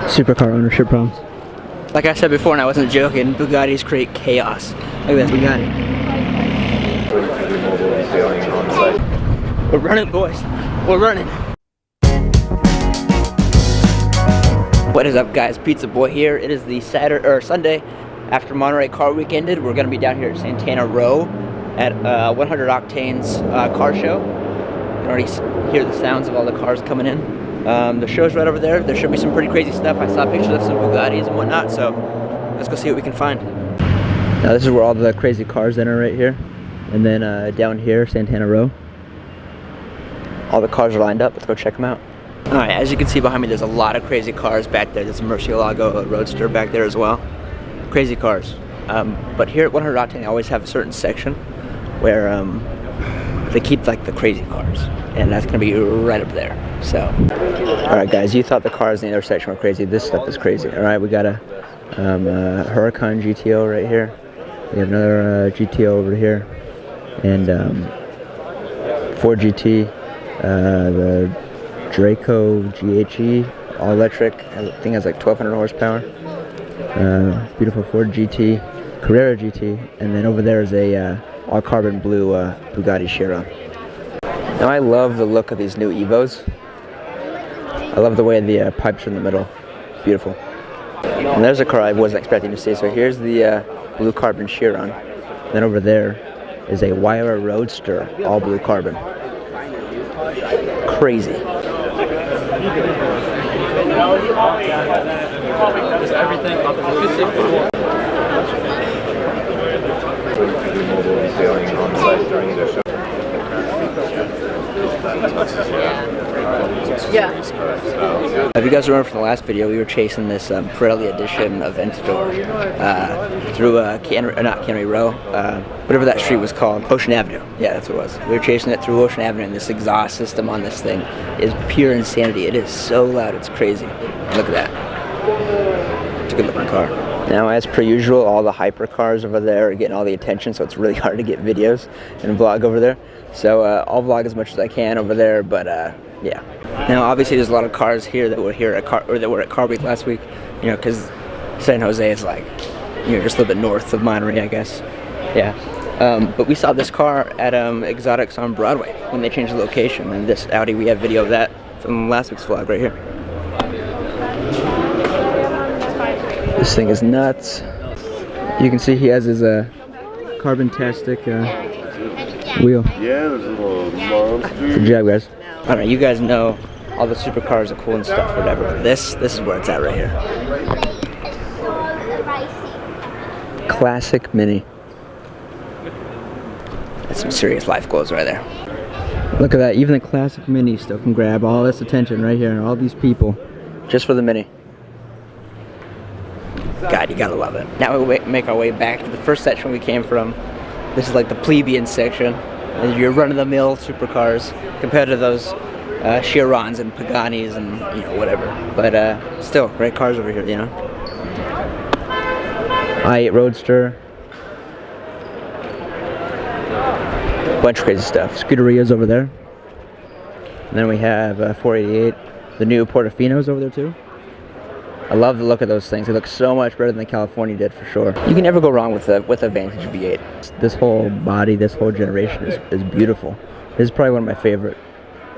Supercar ownership problems. Like I said before, and I wasn't joking, Bugattis create chaos. Look at that Bugatti. We're running, boys. We're running. What is up, guys? Pizza Boy here. It is the Sunday after Monterey Car Week ended. We're going to be down here at Santana Row at 100 Octane's car show. You can already hear the sounds of all the cars coming in. The show's right over there. There should be some pretty crazy stuff. I saw pictures of some Bugattis and whatnot, so let's go see what we can find. Now this is where all the crazy cars enter right here. And then down here, Santana Row. All the cars are lined up. Let's go check them out. Alright, as you can see behind me, there's a lot of crazy cars back there. There's a Murcielago Roadster back there as well. Crazy cars. But here at 100 Octane, they always have a certain section where they keep like the crazy cars. And that's going to be right up there. So, alright guys, you thought the cars in the other section were crazy. This stuff is crazy. Alright, we got a Huracan GTO right here. We have another GTO over here. And Ford GT. The Draco GHE, all electric. I think has like 1,200 horsepower. Beautiful Ford GT, Carrera GT, and then over there is a all carbon blue Bugatti Chiron. Now I love the look of these new Evos. I love the way the pipes are in the middle. Beautiful. And there's a car I wasn't expecting to see. So here's the blue carbon Chiron. Then over there is a Wyra Roadster, all blue carbon. Crazy. Yeah. If you guys remember from the last video, we were chasing this Pirelli edition Aventador through not Cannery Row, whatever that street was called, Ocean Avenue. Yeah, that's what it was. We were chasing it through Ocean Avenue, and this exhaust system on this thing is pure insanity. It is so loud, it's crazy. Look at that. It's a good looking car. Now, as per usual, all the hypercars over there are getting all the attention, so it's really hard to get videos and vlog over there. So I'll vlog as much as I can over there, but yeah. Now, obviously, there's a lot of cars here that were here at Car Week last week. You know, because San Jose is like, you know, just a little bit north of Monterey, I guess. Yeah. But we saw this car at Exotics on Broadway when they changed the location, and this Audi, we have video of that from last week's vlog right here. This thing is nuts. You can see he has his carbon-tastic wheel. Yeah, there's a little monster. Good job, guys. Alright, you guys know all the supercars are cool and stuff, whatever. But this is where it's at right here. Classic Mini. That's some serious life goals right there. Look at that, even the Classic Mini still can grab all this attention right here, and all these people, just for the Mini. God, you gotta love it. Now we make our way back to the first section we came from. This is like the plebeian section. And your run-of-the-mill supercars compared to those Chirons and Pagani's and, you know, whatever. But still, great cars over here, you know. I-8 Roadster. Bunch of crazy stuff. Scuderia's over there. And then we have 488. The new Portofinos over there too. I love the look of those things. They look so much better than the California did, for sure. You can never go wrong with a Vantage V8. This whole body, this whole generation is beautiful. This is probably one of my favorite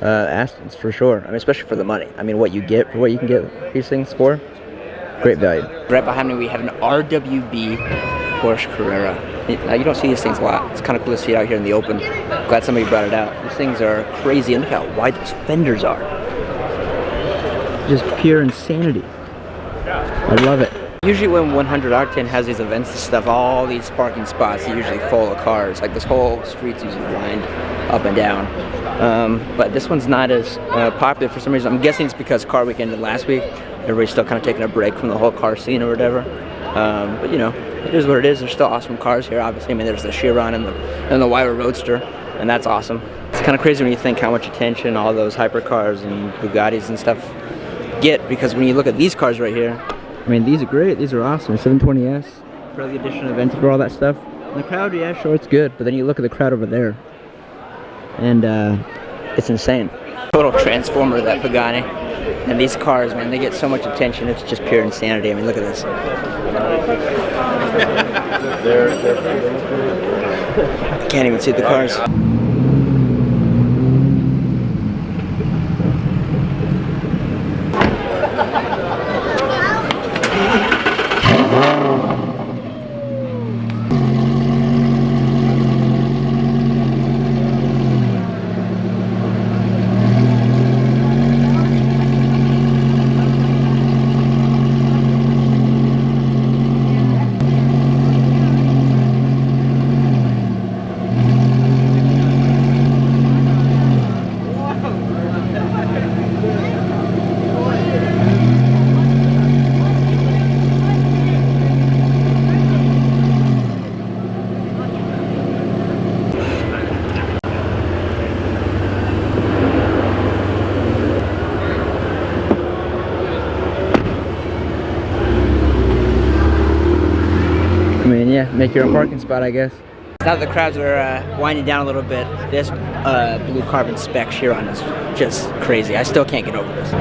Astons, for sure. I mean, especially for the money. I mean, what you get for what you can get these things for, great value. Right behind me, we have an RWB Porsche Carrera. Now, you don't see these things a lot. It's kind of cool to see it out here in the open. Glad somebody brought it out. These things are crazy, and look how wide those fenders are. Just pure insanity. I love it. Usually when 100 Octane has these events and stuff, all these parking spots are usually full of cars. Like this whole street's usually lined up and down. But this one's not as popular for some reason. I'm guessing it's because Car Week ended last week. Everybody's still kind of taking a break from the whole car scene or whatever. But you know, it is what it is. There's still awesome cars here, obviously. I mean, there's the Chiron and the Wyra Roadster, and that's awesome. It's kind of crazy when you think how much attention all those hypercars and Bugattis and stuff get, because when you look at these cars right here, I mean, these are great. These are awesome. 720S, Pirelli edition, Aventador, all that stuff. And the crowd, yeah, sure, it's good. But then you look at the crowd over there, and it's insane. Total transformer, that Bugatti. And these cars, man, they get so much attention. It's just pure insanity. I mean, look at this. Can't even see the cars. I mean, yeah, make your own parking spot, I guess. Now that the crowds are winding down a little bit, this blue carbon spec Chiron is just crazy. I still can't get over this.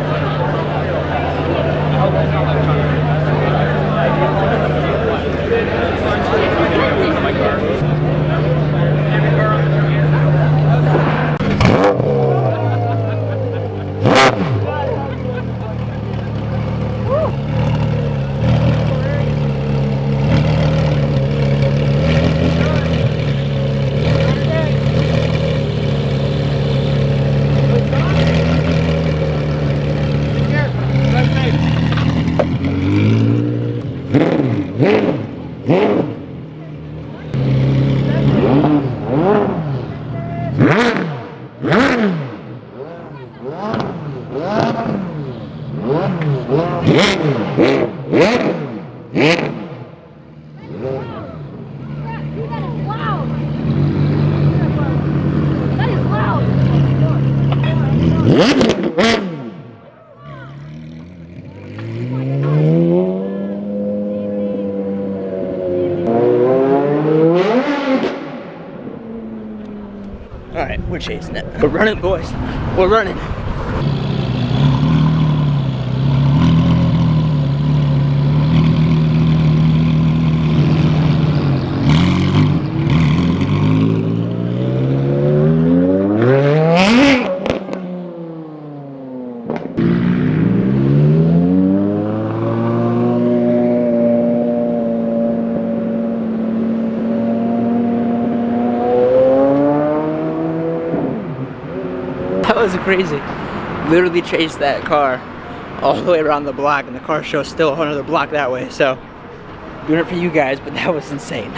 Alright, we're chasing it. We're running, boys. We're running. That was crazy. Literally chased that car all the way around the block, and the car show's still another block that way. So, doing it for you guys, but that was insane.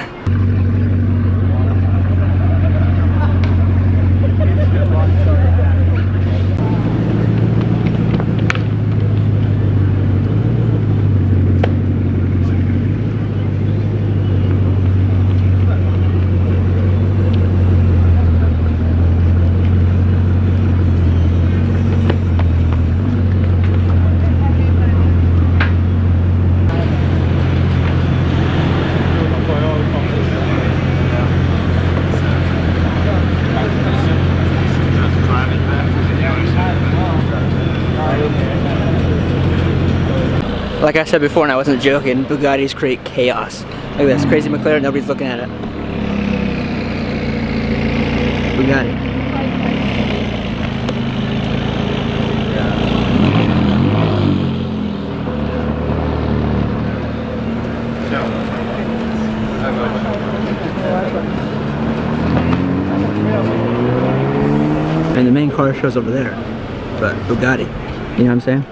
Like I said before, and I wasn't joking, Bugattis create chaos. Look at this, crazy McLaren, nobody's looking at it. Bugatti. And the main car show's over there, but Bugatti, you know what I'm saying?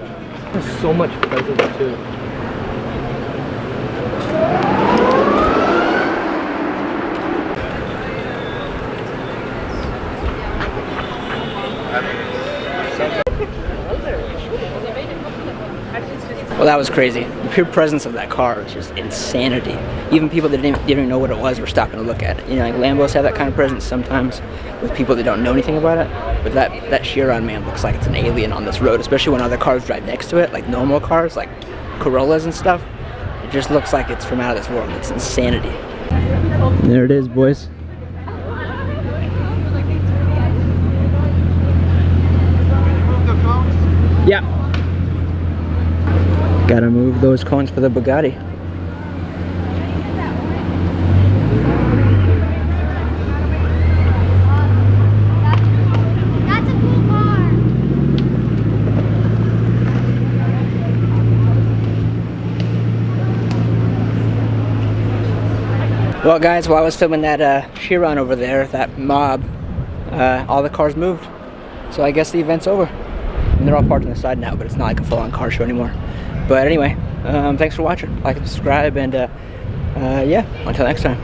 There's so much presence too. Well, that was crazy. The pure presence of that car was just insanity. Even people that didn't even know what it was were stopping to look at it. You know, like Lambos have that kind of presence sometimes with people that don't know anything about it. But that Chiron, man, looks like it's an alien on this road, especially when other cars drive next to it, like normal cars, like Corollas and stuff. It just looks like it's from out of this world. It's insanity. There it is, boys. Gotta move those cones for the Bugatti. That's a cool car. Well, guys, while I was filming that chiron over there, that mob, all the cars moved. So I guess the event's over. And they're all parked on the side now, but it's not like a full-on car show anymore. But anyway, thanks for watching. Like and subscribe, and yeah, until next time.